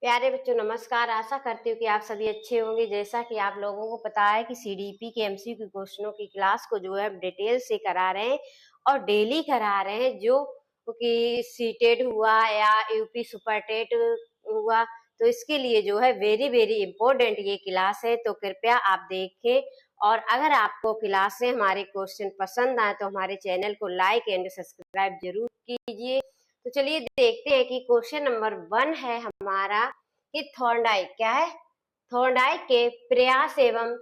प्यारे बच्चों नमस्कार। आशा करती हूँ कि आप सभी अच्छे होंगे। जैसा कि आप लोगों को पता है कि सीडीपी के एमसीक्यू क्वेश्चनों की क्लास को जो है हम डिटेल से करा रहे हैं और डेली करा रहे हैं। जो कि सीटेट हुआ या यूपी सुपरटेट हुआ तो इसके लिए जो है वेरी वेरी इंपॉर्टेंट ये क्लास है, तो कृपया आप देखें। और अगर आपको क्लासें हमारे क्वेश्चन पसंद आए तो हमारे चैनल को लाइक एंड सब्सक्राइब जरूर कीजिए। तो चलिए देखते हैं कि क्वेश्चन नंबर 1 है हमारा कि थॉर्नडाइक क्या है। थॉर्नडाइक के प्रयास एवं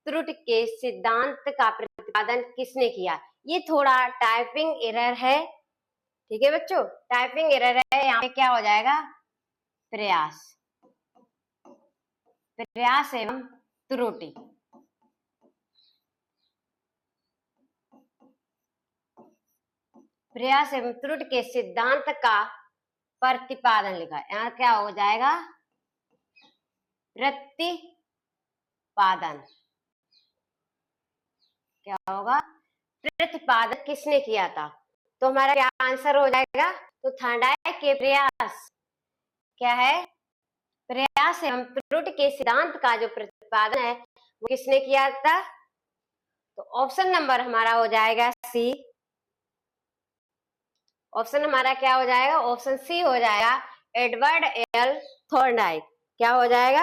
त्रुटि के सिद्धांत का प्रतिपादन किसने किया। ये थोड़ा टाइपिंग एरर है, ठीक है बच्चों, टाइपिंग एरर है। यहाँ पे क्या हो जाएगा, प्रयास, प्रयास एवं त्रुटि। प्रयास एवं त्रुटि के सिद्धांत का प्रतिपादन लिखा है। यहाँ क्या हो जाएगा, प्रतिपादन। क्या होगा, प्रतिपादन किसने किया था। तो हमारा क्या आंसर हो जाएगा, तो थॉर्नडाइक के प्रयास क्या है, प्रयास एवं त्रुटि के सिद्धांत का जो प्रतिपादन है वो किसने किया था। तो ऑप्शन नंबर हमारा हो जाएगा सी। ऑप्शन हमारा क्या हो जाएगा, ऑप्शन सी हो जाएगा, एडवर्ड एल थॉर्नडाइक। क्या हो जाएगा,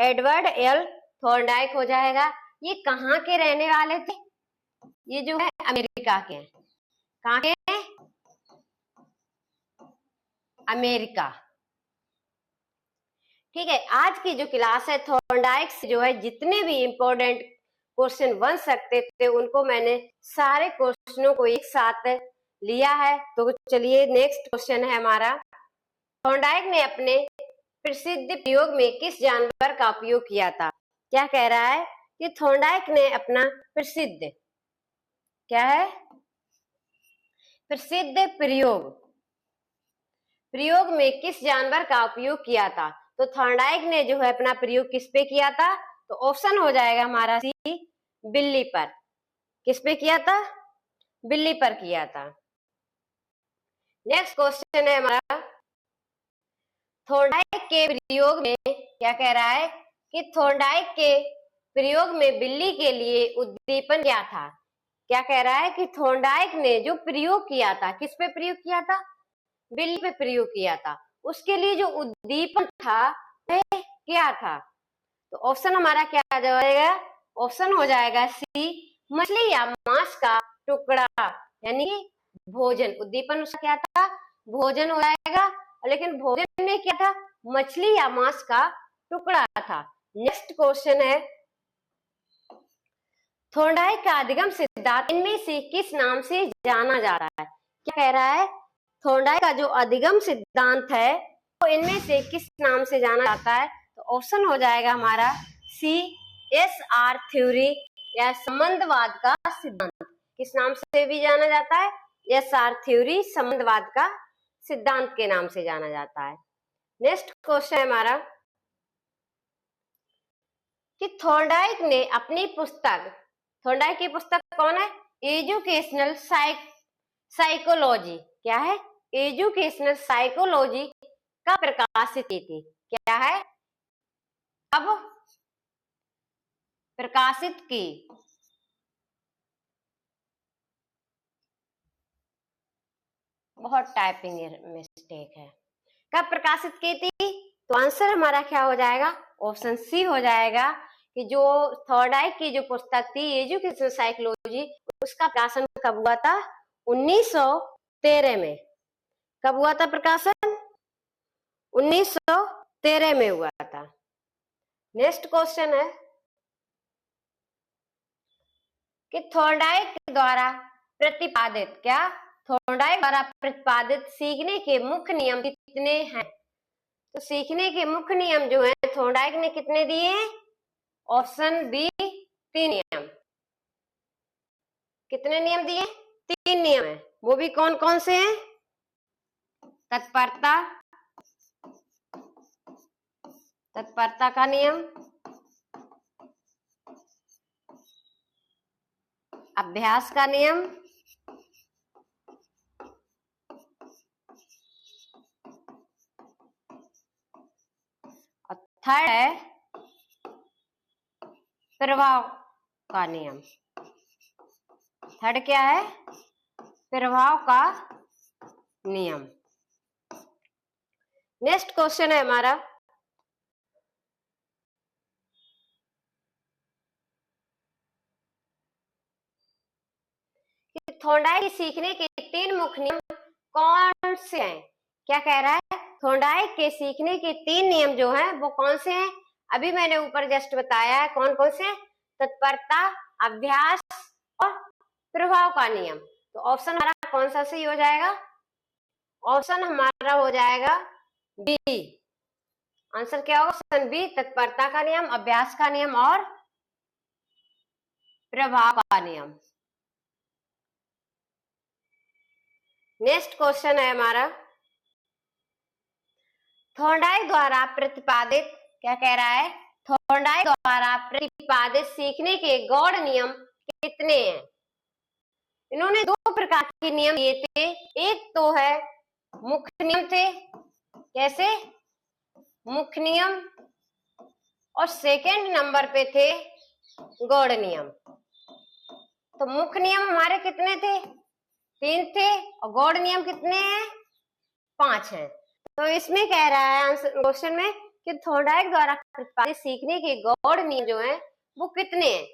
एडवर्ड एल थॉर्नडाइक हो जाएगा। ये कहाँ के रहने वाले थे, ये जो है अमेरिका के हैं। कहाँ के हैं, अमेरिका। ठीक है, आज की जो क्लास है थॉर्नडाइक से जो है जितने भी इंपॉर्टेंट क्वेश्चन बन सकते थे उनको मैंने सारे क्वेश्चनों को एक साथ लिया है। तो चलिए नेक्स्ट क्वेश्चन है हमारा, थॉर्नडाइक ने अपने प्रसिद्ध प्रयोग में किस जानवर का उपयोग किया था। क्या कह रहा है कि थॉर्नडाइक ने अपना प्रसिद्ध क्या है, प्रसिद्ध प्रयोग, प्रयोग में किस जानवर का उपयोग किया था। तो थॉर्नडाइक ने जो है अपना प्रयोग किस पे किया था। तो ऑप्शन हो जाएगा हमारा सी, बिल्ली पर। किस पे किया था, बिल्ली पर किया था। नेक्स्ट क्वेश्चन है हमारा, थॉर्नडाइक के प्रयोग में क्या कह रहा है कि थॉर्नडाइक के प्रयोग में बिल्ली के लिए उद्दीपन क्या था। क्या कह रहा है कि थॉर्नडाइक ने जो प्रयोग किया था, किस पे प्रयोग किया था, बिल्ली पे प्रयोग किया था, उसके लिए जो उद्दीपन था वह क्या था। तो ऑप्शन हमारा क्या आ जाएगा, ऑप्शन हो जाएगा सी, मछली या मांस का टुकड़ा, यानी भोजन। उद्दीपन उसका क्या था, भोजन हो जाएगा, लेकिन भोजन में क्या था, मछली या मांस का टुकड़ा था। नेक्स्ट क्वेश्चन है, थॉर्नडाइक का अधिगम सिद्धांत इनमें से किस नाम से जाना जा रहा है। क्या कह रहा है, थॉर्नडाइक का जो अधिगम सिद्धांत है वो इनमें से किस नाम से जाना जाता है। तो ऑप्शन हो जाएगा हमारा सी, एस आर थ्योरी या संबंधवाद का सिद्धांत। किस नाम से भी जाना जाता है, एस आर थ्योरी, संबंधवाद का सिद्धांत के नाम से जाना जाता है। नेक्स्ट क्वेश्चन है हमारा कि थॉर्नडाइक ने अपनी पुस्तक, थॉर्नडाइक की पुस्तक कौन है, एजुकेशनल साइकोलॉजी, क्या है, एजुकेशनल साइकोलॉजी का प्रकाशित की थी। क्या है, अब प्रकाशित की, बहुत टाइपिंग मिस्टेक है, कब प्रकाशित की थी। तो आंसर हमारा क्या हो जाएगा, ऑप्शन सी हो जाएगा कि जो थॉर्नडाइक की जो पुस्तक थी एजुकेशनल साइकोलॉजी, उसका प्रकाशन कब हुआ था, 1913 में। कब हुआ था प्रकाशन, 1913 में हुआ था। नेक्स्ट क्वेश्चन है कि थॉर्नडाइक द्वारा प्रतिपादित, क्या, थॉर्नडाइक द्वारा प्रतिपादित सीखने के मुख्य नियम कितने हैं। तो सीखने के मुख्य नियम जो है थॉर्नडाइक ने कितने दिए हैं, ऑप्शन बी 3 नियम। कितने नियम दिए, 3 नियम है। वो भी कौन कौन से हैं, तत्परता, तत्परता का नियम, अभ्यास का नियम, थर्ड है प्रभाव का नियम। थर्ड क्या है? प्रभाव का नियम। नेक्स्ट क्वेश्चन है हमारा, थोंडाई के सीखने के 3 मुख्य नियम कौन से हैं? क्या कह रहा है? थोंडाई के सीखने के 3 नियम जो हैं वो कौन से हैं? अभी मैंने ऊपर जस्ट बताया है कौन कौन से? तत्परता, अभ्यास और प्रभाव का नियम। तो ऑप्शन हमारा कौन सा सही हो जाएगा? ऑप्शन हमारा हो जाएगा बी। आंसर क्या होगा? ऑप्शन बी, तत्परता का नियम, अभ्यास का नियम और प्रभाव का नियम। नेक्स्ट क्वेश्चन है हमारा, थोंडाई द्वारा प्रतिपादित, क्या कह रहा है? थोंडाई द्वारा प्रतिपादित सीखने के गौड़ नियम कितने हैं? इन्होंने 2 प्रकार के नियम दिए थे। एक तो है मुख्य नियम थे, कैसे? मुख्य नियम। और सेकंड नंबर पे थे गौड़ नियम। तो मुख्य नियम हमारे कितने थे? 3 थे। और गौड़ नियम कितने हैं? 5 हैं। तो इसमें कह रहा है आंसर क्वेश्चन में कि थोंडाई द्वारा प्रतिपादित सीखने के गौड़ नियम जो हैं वो कितने हैं?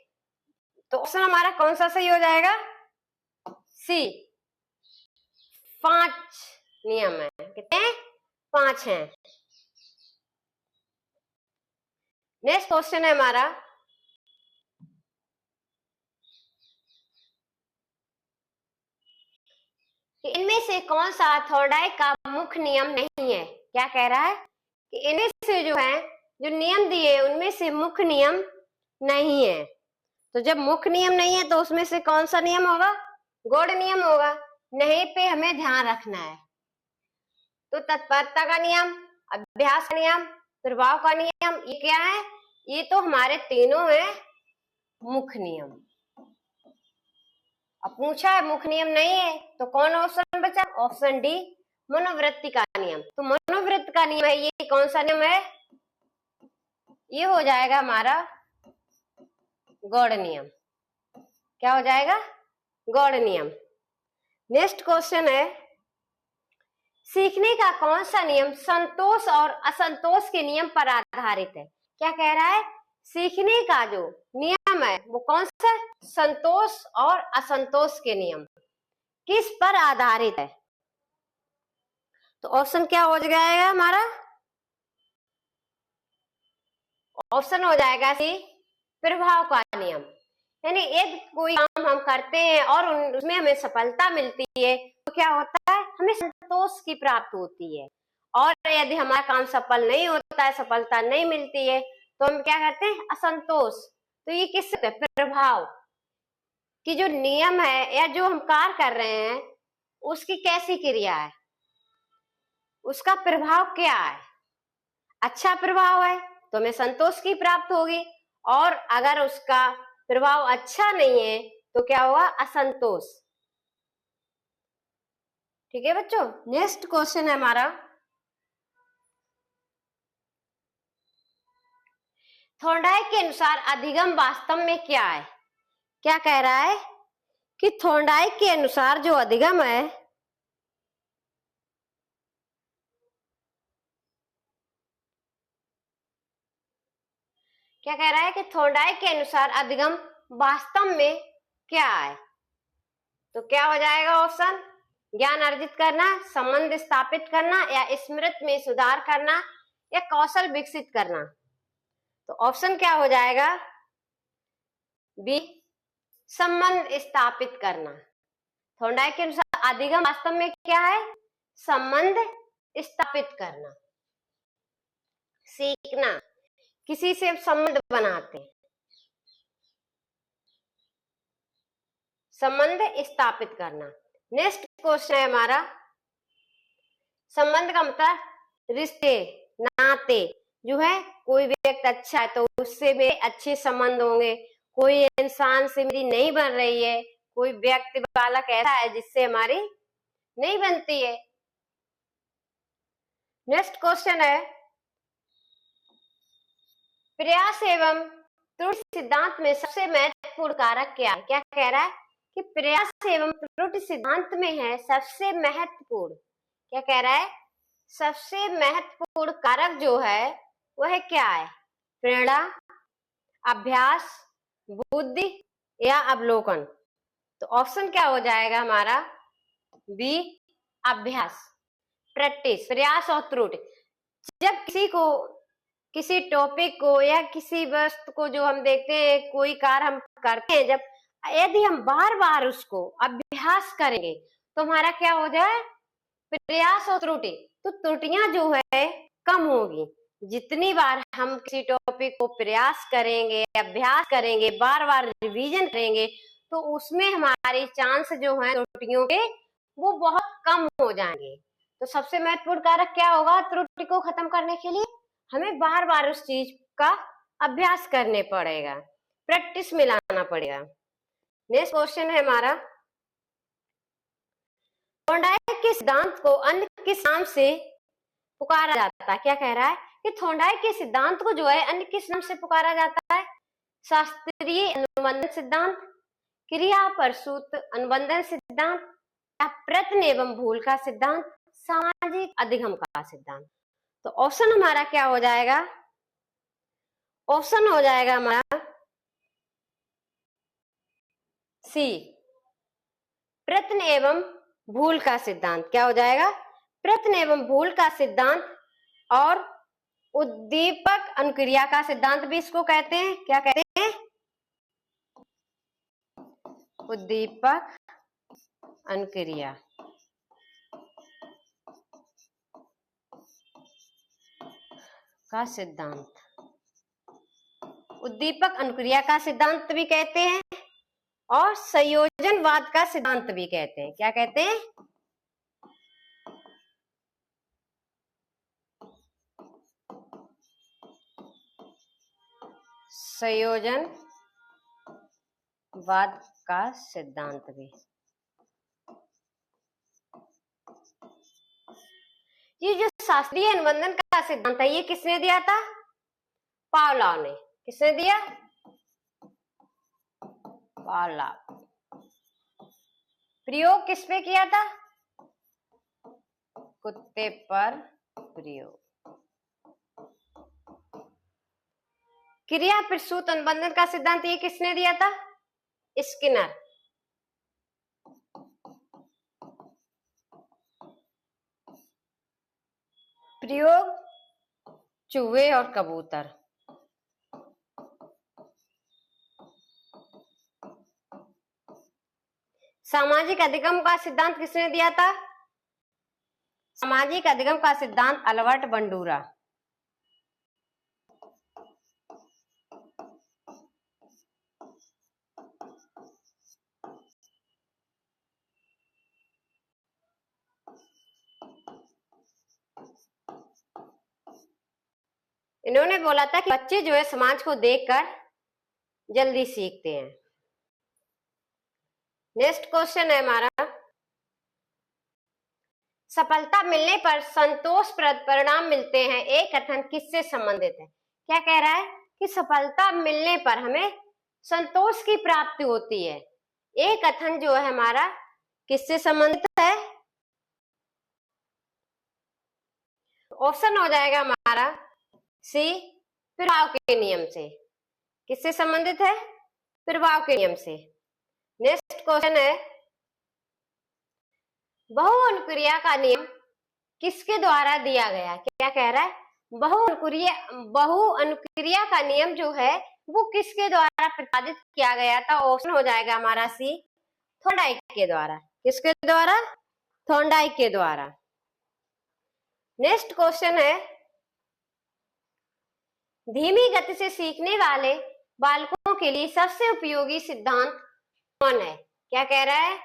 तो ऑप्शन हमारा कौन सा सही हो जाएगा? सी, 5 नियम है। कितने हैं? 5 हैं। नेक्स्ट क्वेश्चन है हमारा, इनमें से कौन सा थोंडाई का मुख्य नियम नहीं है? क्या कह रहा है कि इनमें से जो है जो नियम दिए उनमें से मुख्य नियम नहीं है। तो जब मुख्य नियम नहीं है तो उसमें से कौन सा नियम होगा? गौड़ नियम होगा। नहीं पे हमें ध्यान रखना है। तो तत्परता का नियम, अभ्यास का नियम, प्रभाव का नियम, ये क्या है? ये तो हमारे तीनों है मुख्य नियम। अब पूछा है मुख्य नियम नहीं है तो कौन ऑप्शन बचा? ऑप्शन डी, मनोवृत्ति का नियम। तो मनोवृत्ति का नियम है, ये कौन सा नियम है? ये हो जाएगा हमारा गौड़ नियम। क्या हो जाएगा? गौड़ नियम। नेक्स्ट क्वेश्चन है, सीखने का कौन सा नियम संतोष और असंतोष के नियम पर आधारित है? क्या कह रहा है? सीखने का जो नियम है वो कौन सा? संतोष और असंतोष के नियम किस पर आधारित है? तो ऑप्शन क्या हो जाएगा हमारा? ऑप्शन हो जाएगा सी, प्रभाव का नियम। यानी एक कोई काम हम करते हैं और उसमें हमें सफलता मिलती है तो क्या होता है? हमें संतोष की प्राप्ति होती है। और यदि हमारा काम सफल नहीं होता है, सफलता नहीं मिलती है तो हम क्या करते हैं? असंतोष। तो ये किससे? प्रभाव कि जो नियम है या जो हम कार्य कर रहे हैं उसकी कैसी क्रिया है, उसका प्रभाव क्या है। अच्छा प्रभाव है तो हमें संतोष की प्राप्ति होगी, और अगर उसका प्रभाव अच्छा नहीं है तो क्या होगा? असंतोष। ठीक है बच्चों। नेक्स्ट क्वेश्चन है हमारा, थोंडाई के अनुसार अधिगम वास्तव में क्या है? क्या कह रहा है कि थोंडाई के अनुसार जो अधिगम है क्या कह रहा है कि थोंडाई के अनुसार अधिगम वास्तव में क्या है? तो क्या हो जाएगा ऑप्शन? ज्ञान अर्जित करना, संबंध स्थापित करना, या स्मृति में सुधार करना, या कौशल विकसित करना। तो ऑप्शन क्या हो जाएगा? बी, संबंध स्थापित करना। थोंडाई के अनुसार अधिगम वास्तव में क्या है? संबंध स्थापित करना, सीखना, किसी से संबंध बनाते, संबंध स्थापित करना। नेक्स्ट क्वेश्चन है हमारा, संबंध का मतलब रिश्ते, नाते। जो है कोई व्यक्ति अच्छा है तो उससे मेरे अच्छे संबंध होंगे, कोई इंसान से मेरी नहीं बन रही है, कोई व्यक्ति बालक ऐसा है जिससे हमारी नहीं बनती है। नेक्स्ट क्वेश्चन है, प्रयास एवं त्रुटि सिद्धांत में सबसे महत्वपूर्ण कारक क्या है? क्या कह रहा है कि प्रयास एवं त्रुटि सिद्धांत में है सबसे महत्वपूर्ण, क्या कह रहा है, सबसे महत्वपूर्ण कारक जो है वह क्या है? प्रेरणा, अभ्यास, बुद्धि या अवलोकन। तो ऑप्शन क्या हो जाएगा हमारा? बी, अभ्यास, प्रैक्टिस, प्रयास और त्रुटि। जब किसी टॉपिक को या किसी वस्तु को जो हम देखते हैं, कोई कार्य हम करते हैं, जब यदि हम बार बार उसको अभ्यास करेंगे तो हमारा क्या हो जाए? प्रयास और त्रुटि, तो त्रुटियां जो है कम होगी। जितनी बार हम किसी टॉपिक को प्रयास करेंगे, अभ्यास करेंगे, बार बार रिवीजन करेंगे, तो उसमें हमारे चांस जो है त्रुटियों के वो बहुत कम हो जाएंगे। तो सबसे महत्वपूर्ण कारक क्या होगा त्रुटि को खत्म करने के लिए? हमें बार बार उस चीज का अभ्यास करने पड़ेगा, प्रैक्टिस में लाना पड़ेगा। नेक्स्ट क्वेश्चन है हमारा, थॉर्नडाइक के सिद्धांत को अन्य किस नाम से पुकारा जाता है? क्या कह रहा है कि थॉर्नडाइक के सिद्धांत को जो है अन्य किस नाम से पुकारा जाता है? शास्त्रीय अनुबंधन सिद्धांत, क्रिया प्रसूत अनुबंधन सिद्धांत, या प्रयत्न एवं भूल का सिद्धांत, सामाजिक अधिगम का सिद्धांत। तो ऑप्शन हमारा क्या हो जाएगा? ऑप्शन हो जाएगा हमारा सी, प्रयत्न एवं भूल का सिद्धांत। क्या हो जाएगा? प्रयत्न एवं भूल का सिद्धांत, और उद्दीपक अनुक्रिया का सिद्धांत भी इसको कहते हैं। क्या कहते हैं? उद्दीपक अनुक्रिया का सिद्धांत, उद्दीपक अनुक्रिया का सिद्धांत भी कहते हैं और संयोजनवाद का सिद्धांत भी कहते हैं। क्या कहते हैं? संयोजनवाद का सिद्धांत भी। ये जो शास्त्रीय अनुबंधन का सिद्धांत है ये किसने दिया था? पावलॉव ने। किसने दिया? पावलॉव। प्रयोग किस पे किया था? कुत्ते पर प्रयोग। क्रिया प्रसूत अनुबंधन का सिद्धांत ये किसने दिया था? स्किनर। प्रयोग चूहे और कबूतर। सामाजिक अधिगम का सिद्धांत किसने दिया था? सामाजिक अधिगम का सिद्धांत अल्बर्ट बंडूरा। इन्होंने बोला था कि बच्चे जो है समाज को देखकर जल्दी सीखते हैं। नेक्स्ट क्वेश्चन है हमारा, सफलता मिलने पर संतोषप्रद परिणाम मिलते हैं, एक कथन किससे संबंधित है? क्या कह रहा है कि सफलता मिलने पर हमें संतोष की प्राप्ति होती है, एक कथन जो है हमारा किससे संबंधित है? ऑप्शन हो जाएगा हमारा सी, प्रभाव के नियम से। किससे संबंधित है? प्रभाव के नियम से। नेक्स्ट क्वेश्चन है, बहुअनुक्रिया का नियम किसके द्वारा दिया गया? क्या कह रहा है? बहुअनुक्रिया का नियम जो है वो किसके द्वारा प्रतिपादित किया गया था? ऑप्शन हो जाएगा हमारा सी, थॉर्नडाइक के द्वारा। किसके द्वारा? थॉर्नडाइक के द्वारा। नेक्स्ट क्वेश्चन है, धीमी गति से सीखने वाले बालकों के लिए सबसे उपयोगी सिद्धांत कौन है? क्या कह रहा है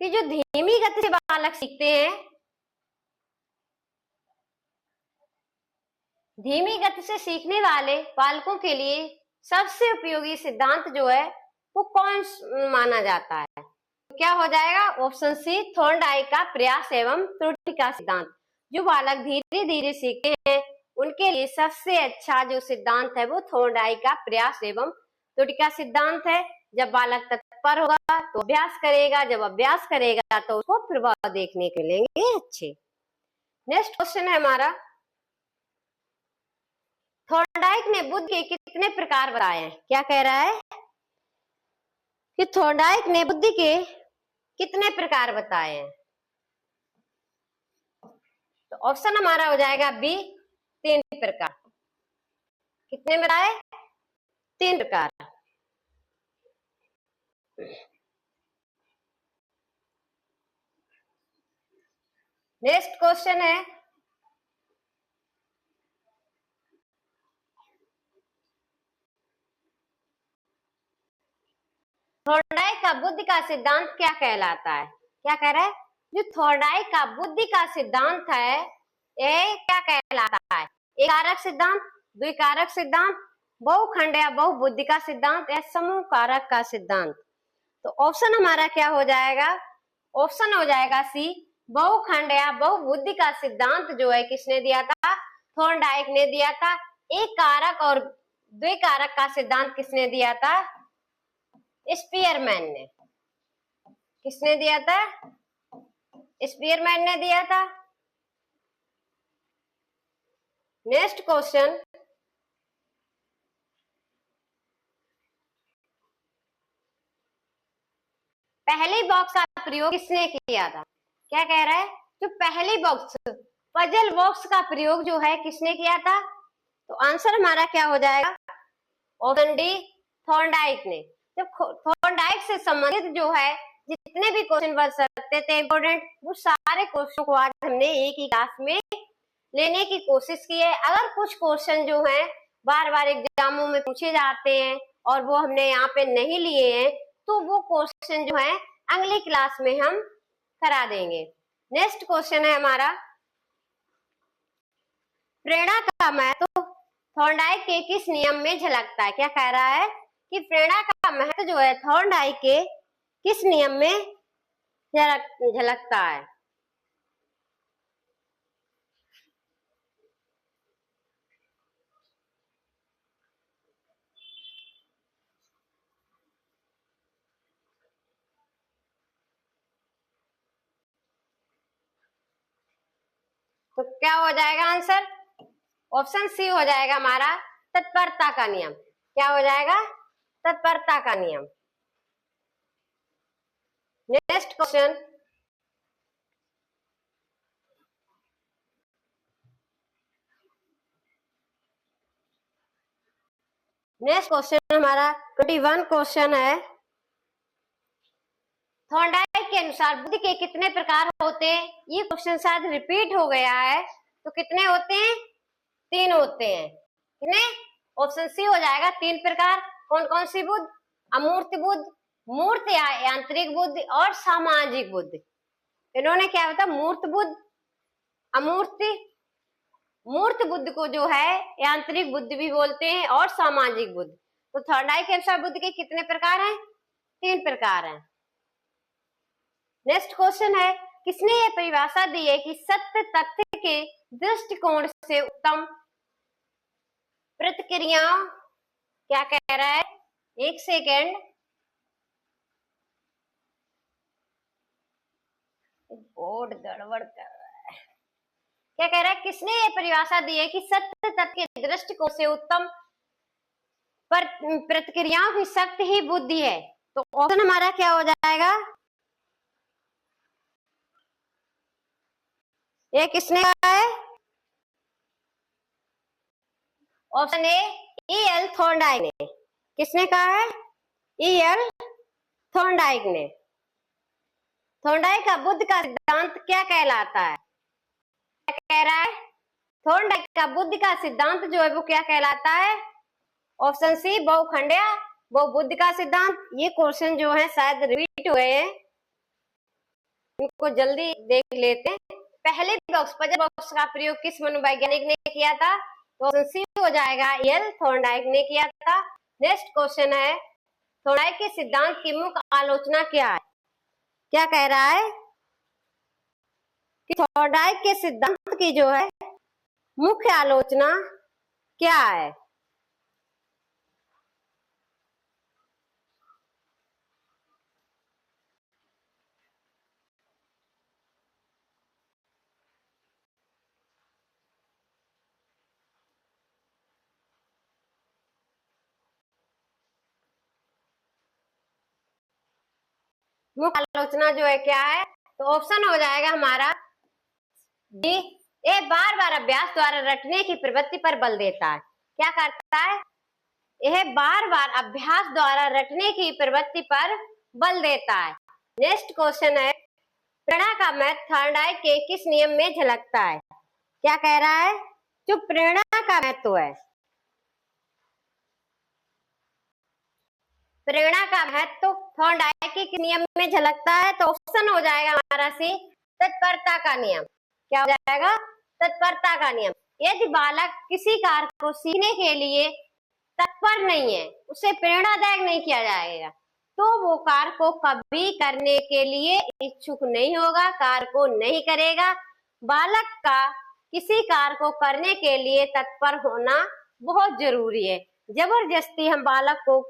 कि जो धीमी गति से बालक सीखते हैं, धीमी गति से सीखने वाले बालकों के लिए सबसे उपयोगी सिद्धांत जो है वो कौन माना जाता है? तो क्या हो जाएगा? ऑप्शन सी, थॉर्नडाइक का प्रयास एवं त्रुटि का सिद्धांत। जो बालक धीरे धीरे सीखते हैं उनके लिए सबसे अच्छा जो सिद्धांत है वो थॉर्नडाइक का प्रयास एवं त्रुटि का सिद्धांत है। जब बालक तत्पर होगा तो अभ्यास करेगा, जब अभ्यास करेगा तो उसको प्रभाव देखने को मिलेंगे अच्छे। नेक्स्ट क्वेश्चन है हमारा, थॉर्नडाइक ने बुद्धि के कितने प्रकार बताए हैं? क्या कह रहा है कि थॉर्नडाइक ने बुद्धि के कितने प्रकार बताए हैं? तो ऑप्शन हमारा हो जाएगा बी, 3 प्रकार। कितने बताए? 3 प्रकार। नेक्स्ट क्वेश्चन है, थॉर्नडाइक का बुद्धि का सिद्धांत क्या कहलाता है? क्या कह रहा है? जो थॉर्नडाइक का बुद्धि का सिद्धांत है ये क्या कहलाता है? एक कारक सिद्धांत, द्विकारक सिद्धांत, बहुखंड या बहुबुद्धि का सिद्धांत या समूह कारक का सिद्धांत। तो ऑप्शन हमारा क्या हो जाएगा? ऑप्शन हो जाएगा सी, बहुखंड या बहुबुद्धि का सिद्धांत जो है किसने दिया था? थॉर्नडाइक ने दिया था। एक कारक और द्विकारक का सिद्धांत किसने दिया था? स्पीयरमैन ने। किसने दिया था? स्पीयरमैन ने दिया था। नेक्स्ट क्वेश्चन, पहली बॉक्स का प्रयोग किसने किया था? क्या कह रहा है? जो पहली बॉक्स, पजल बॉक्स का प्रयोग जो है किसने किया था? तो आंसर हमारा क्या हो जाएगा? ऑप्शन डी, थॉर्नडाइक ने। जब थॉर्नडाइक से संबंधित जो है जितने भी क्वेश्चन बन सकते थे इंपोर्टेंट, वो सारे क्वेश्चन को आज हमने एक ही क्लास में लेने की कोशिश की है। अगर कुछ क्वेश्चन जो है बार बार एग्जामों में पूछे जाते हैं और वो हमने यहाँ पे नहीं लिए हैं तो वो क्वेश्चन जो है अगली क्लास में हम करा देंगे। नेक्स्ट क्वेश्चन है हमारा, प्रेरणा का महत्व थॉर्नडाइक के किस नियम में झलकता है? क्या कह रहा है कि प्रेरणा का महत्व जो है थॉर्नडाइक के किस नियम में झलकता है? तो क्या हो जाएगा आंसर? ऑप्शन सी हो जाएगा हमारा, तत्परता का नियम। क्या हो जाएगा? तत्परता का नियम। नेक्स्ट क्वेश्चन, नेक्स्ट क्वेश्चन हमारा 21 क्वेश्चन है, थॉर्नडाइक के अनुसार बुद्धि के कितने प्रकार होते हैं? ये क्वेश्चन शायद रिपीट हो गया है। तो कितने होते हैं? 3 होते हैं। कितने? ऑप्शन सी हो जाएगा 3 प्रकार। कौन कौन सी बुद्धि? अमूर्त बुद्धि, मूर्त या यांत्रिक बुद्धि और सामाजिक बुद्धि। इन्होंने क्या बताया? मूर्त बुद्धि, अमूर्त, मूर्त बुद्धि को जो है यांत्रिक बुद्धि भी बोलते हैं और सामाजिक बुद्धि। तो थॉर्नडाइक के अनुसार बुद्धि के कितने प्रकार हैं? 3 प्रकार हैं। नेक्स्ट क्वेश्चन है, किसने ये परिभाषा दी है कि सत्य तथ्य के दृष्टिकोण से उत्तम प्रतिक्रियाओं, क्या कह रहा है? एक सेकेंड, बोर्ड गड़बड़ कर रहा है। क्या कह रहा है? किसने ये परिभाषा दी है कि सत्य तथ्य के दृष्टिकोण से उत्तम प्रतिक्रियाओं की शक्ति ही बुद्धि है? तो ऑप्शन हमारा क्या हो जाएगा? ये किसने कहा है? Option A, E.L. थॉर्नडाइक ने। किसने कहा है? E.L. थॉर्नडाइक ने। थॉर्नडाइक का बुद्धि का सिद्धांत क्या कहलाता है? क्या कह रहा है? थॉर्नडाइक का बुद्धि का सिद्धांत जो है वो क्या कहलाता है? ऑप्शन सी, बहुखंड या बहुबुद्धि का सिद्धांत। ये क्वेश्चन जो है शायद रिपीट हुए हैं, इनको जल्दी देख लेते हैं। पहले बॉक्स, पजल बॉक्स का प्रयोग किस मनोवैज्ञानिक ने किया था? तो ऑप्शन सी हो जाएगा, E.L. थॉर्नडाइक ने किया था। नेक्स्ट क्वेश्चन है, थॉर्नडाइक के सिद्धांत की मुख्य आलोचना क्या है? क्या कह रहा है कि थॉर्नडाइक के सिद्धांत की जो है मुख्य आलोचना क्या है? मुख्य आलोचना जो है क्या है? तो ऑप्शन हो जाएगा हमारा डी। ये बार बार अभ्यास द्वारा रटने की प्रवृत्ति पर बल देता है। क्या करता है? यह बार बार अभ्यास द्वारा रटने की प्रवृत्ति पर बल देता है। नेक्स्ट क्वेश्चन है, प्रेरणा का महत्व थॉर्नडाइक के किस नियम में झलकता है? क्या कह रहा है? जो प्रेरणा का महत्व है, प्रेरणा का महत्व थॉर्नडाइक के किस नियम में झलकता है? तो ऑप्शन हो जाएगा हमारा सी, तत्परता का नियम। क्या हो जाएगा? तत्परता का नियम। यदि बालक किसी कार्य को सीखने के लिए तत्पर नहीं है, उसे प्रेरणादायक नहीं किया जाएगा, तो वो कार्य को कभी करने के लिए इच्छुक नहीं होगा, कार्य को नहीं करेगा। बालक का किसी कार्य को करने के लिए तत्पर होना बहुत जरूरी है। जबरदस्ती हम बालक को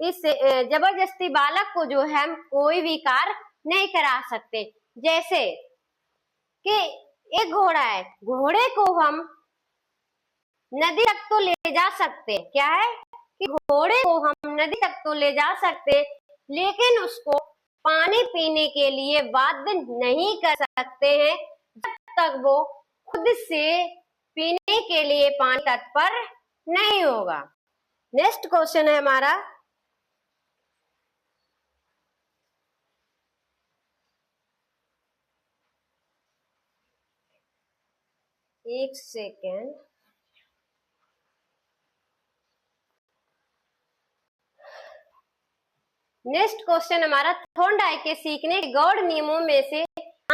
जबरदस्ती बालक को जो है हम कोई भी कार्य नहीं करा सकते। जैसे कि एक घोड़ा है, घोड़े को हम नदी तक तो ले जा सकते हैं। क्या है कि घोड़े को हम नदी तक तो ले जा सकते, लेकिन उसको पानी पीने के लिए बाध्य नहीं कर सकते हैं जब तक वो खुद से पीने के लिए पानी तत्पर नहीं होगा। नेक्स्ट क्वेश्चन है हमारा, एक सेकेंड। नेक्स्ट क्वेश्चन हमारा, थॉर्नडाइक के सीखने के गौड़ नियमों में से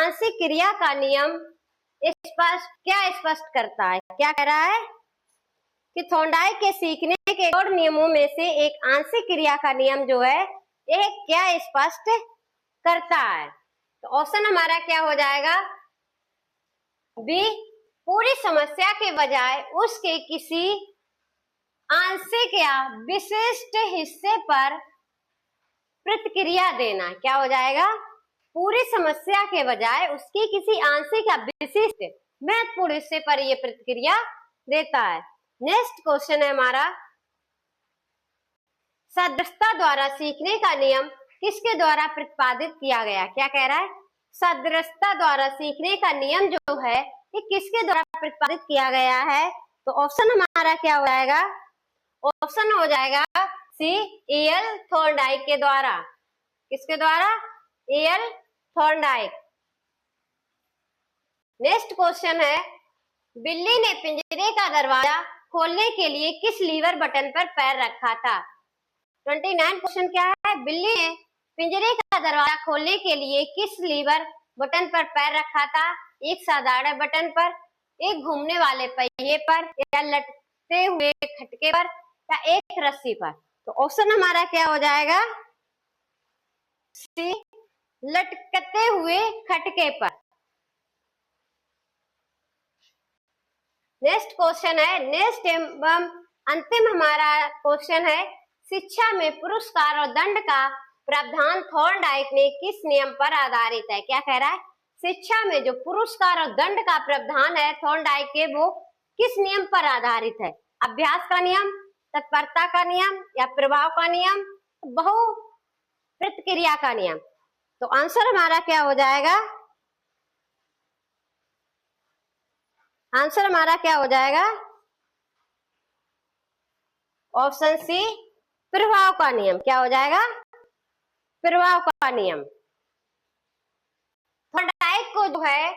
आंशिक क्रिया का नियम स्पष्ट करता है? क्या कह रहा है कि थॉर्नडाइक के सीखने के गौड़ नियमों में से एक आंशिक क्रिया का नियम जो है यह क्या स्पष्ट करता है? तो ऑप्शन हमारा क्या हो जाएगा? बी, पूरी समस्या के बजाय उसके किसी आंशिक या विशिष्ट हिस्से पर प्रतिक्रिया देना। क्या हो जाएगा? पूरी समस्या के बजाय उसकी किसी आंशिक या विशिष्ट महत्वपूर्ण हिस्से पर यह प्रतिक्रिया देता है। नेक्स्ट क्वेश्चन है हमारा, सदृशता द्वारा सीखने का नियम किसके द्वारा प्रतिपादित किया गया? क्या कह रहा है? सदृशता द्वारा सीखने का नियम जो है ये किसके द्वारा प्रतिपादित किया गया है? तो ऑप्शन हमारा क्या हो जाएगा? ऑप्शन हो जाएगा सी, एल थॉर्नडाइक के द्वारा। किसके द्वारा? L Thorndike. नेक्स्ट क्वेश्चन है, बिल्ली ने पिंजरे का दरवाजा खोलने के लिए किस लीवर बटन पर पैर रखा था? 29 क्वेश्चन क्या है? बिल्ली ने पिंजरे का दरवाजा खोलने के लिए किस लीवर बटन पर पैर रखा था? एक साधारण बटन पर, एक घूमने वाले पहिए पर, या लटकते हुए खटके पर, या एक रस्सी पर? तो ऑप्शन हमारा क्या हो जाएगा? सी, लटकते हुए खटके पर। नेक्स्ट क्वेश्चन है, नेक्स्ट एवं अंतिम हमारा क्वेश्चन है, शिक्षा में पुरस्कार और दंड का प्रावधान थॉर्नडाइक ने किस नियम पर आधारित है? क्या कह रहा है? शिक्षा में जो पुरस्कार और दंड का प्रावधान है थॉर्नडाइक के, वो किस नियम पर आधारित है? अभ्यास का नियम, तत्परता का नियम, या प्रभाव का नियम, बहु प्रतिक्रिया का नियम? तो आंसर हमारा क्या हो जाएगा? आंसर हमारा क्या हो जाएगा? ऑप्शन सी, प्रभाव का नियम। क्या हो जाएगा? प्रभाव का नियम। थॉर्नडाइक को जो है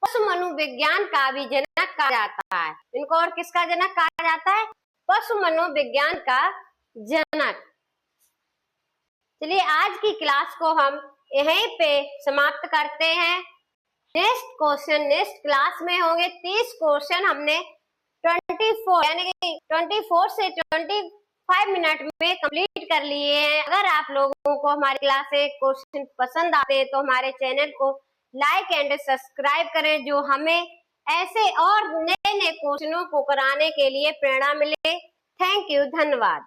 पशु मनोविज्ञान का भी जनक कहा जाता है। इनको और किसका जनक कहा जाता है? पशु मनोविज्ञान का जनक। चलिए आज की क्लास को हम यहीं पे समाप्त करते हैं। नेक्स्ट क्लास में होंगे 30 क्वेश्चन। हमने 24 यानी कि 24 से 25 मिनट में कंप्लीट कर लिए हैं। अगर आप लोगों को हमारी क्लास से क्वेश्चन पसंद आते हैं तो हमारे चैनल को लाइक एंड सब्सक्राइब करें, जो हमें ऐसे और नए नए क्वेश्चनों को कराने के लिए प्रेरणा मिले। थैंक यू, धन्यवाद।